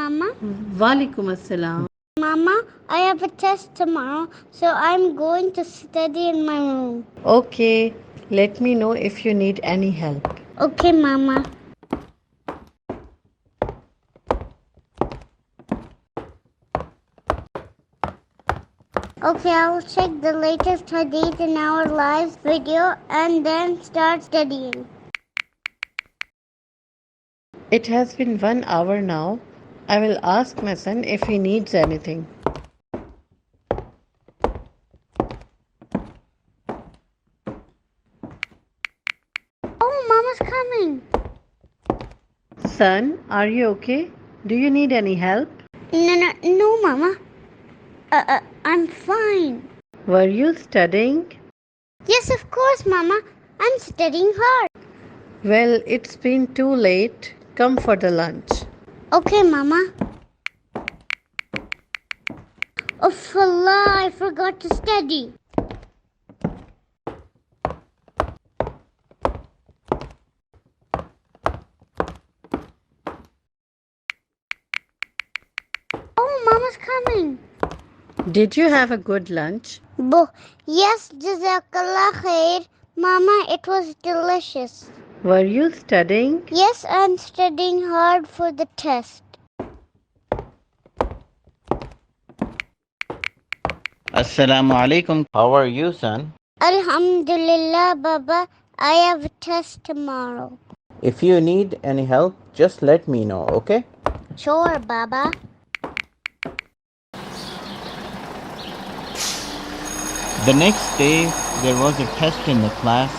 Mama. Walaikum assalam. Mama, I have a test tomorrow, so I'm going to study in my room. Okay, let me know if you need any help. Okay, Mama. Okay, I'll check the latest Hadith in our live video and then start studying. It has been 1 hour now. I will ask my son if he needs anything. Oh, Mama's coming. Son, are you okay? Do you need any help? No, Mama. I'm fine. Were you studying? Yes, of course, Mama. I'm studying hard. Well, it's been too late. Come for the lunch. Okay, Mama. Oh, Allah, I forgot to study. Oh, Mama's coming. Did you have a good lunch? Yes, Jazakallah khair. Mama, it was delicious. Were you studying? Yes, I'm studying hard for the test. Assalamu alaikum. How are you, son? Alhamdulillah, Baba. I have a test tomorrow. If you need any help, just let me know, okay? Sure, Baba. The next day, there was a test in the class,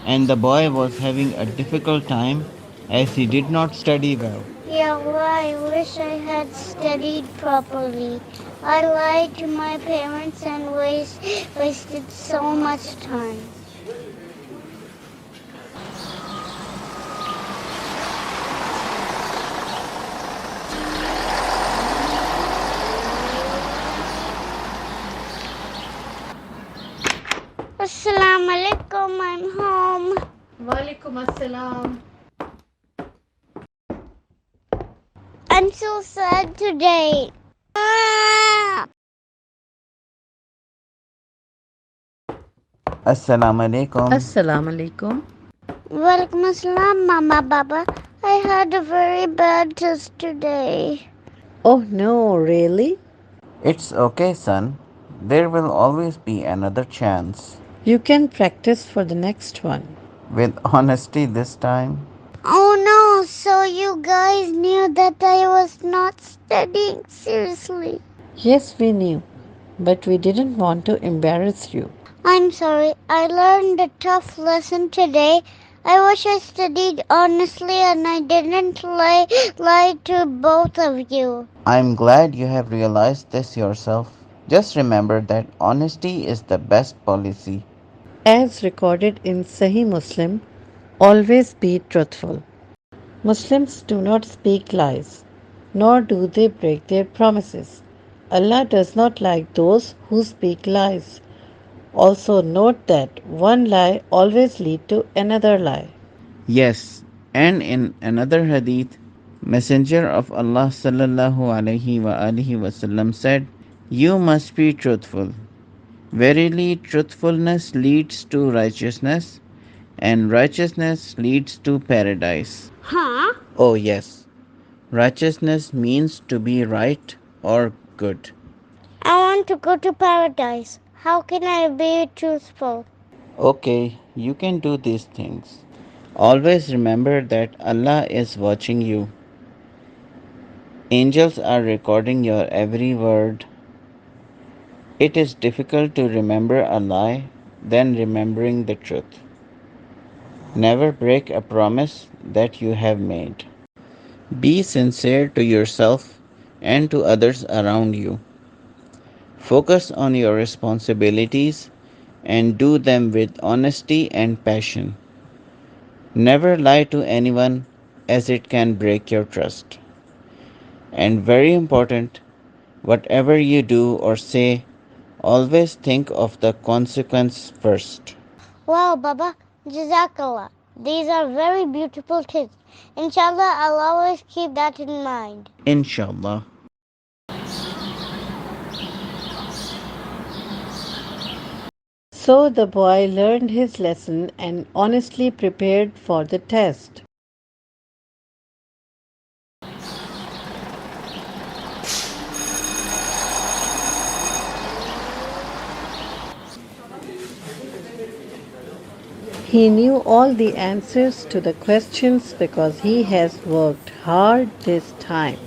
and the boy was having a difficult time as he did not study well. Ya Allah, I wish I had studied properly. I lied to my parents and wasted so much time. Assalamu alaikum, I'm home. Walaikum assalam. I'm so sad today. Assalamu alaikum. Assalamu alaikum. Walaikum assalam, Mama Baba. I had a very bad test today. Oh no, really? It's okay, son. There will always be another chance. You can practice for the next one. With honesty this time. Oh no, so you guys knew that I was not studying seriously. Yes, we knew, but we didn't want to embarrass you. I'm sorry, I learned a tough lesson today. I wish I studied honestly and I didn't lie to both of you. I'm glad you have realized this yourself. Just remember that honesty is the best policy. As recorded in Sahih Muslim, always be truthful. Muslims do not speak lies, nor do they break their promises. Allah does not like those who speak lies. Also note that one lie always leads to another lie. Yes, and in another hadith, Messenger of Allah sallallahu alaihi wasallam said, "You must be truthful. Verily, truthfulness leads to righteousness, and righteousness leads to paradise." Huh? Oh yes, righteousness means to be right or good. I want to go to paradise. How can I be truthful? Okay, you can do these things. Always remember that Allah is watching you. Angels are recording your every word. It is difficult to remember a lie than remembering the truth. Never break a promise that you have made. Be sincere to yourself and to others around you. Focus on your responsibilities and do them with honesty and passion. Never lie to anyone as it can break your trust. And very important, whatever you do or say, always think of the consequence first. Wow, Baba, Jazakallah. These are very beautiful tips. Inshallah, I'll always keep that in mind. Inshallah. So the boy learned his lesson and honestly prepared for the test. He knew all the answers to the questions because he has worked hard this time.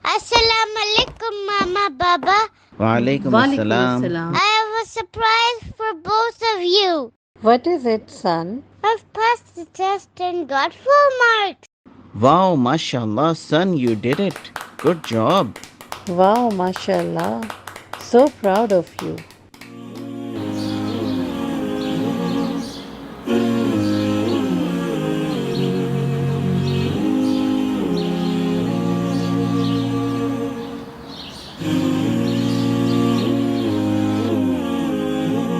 Assalamu alaikum, Mama, Baba. Wa alaikum Walaikum assalam. assalam. I have a surprise for both of you. What is it, son? I've passed the test and got full marks. Wow, mashallah, son, you did it. Good job. Wow, mashallah. So proud of you.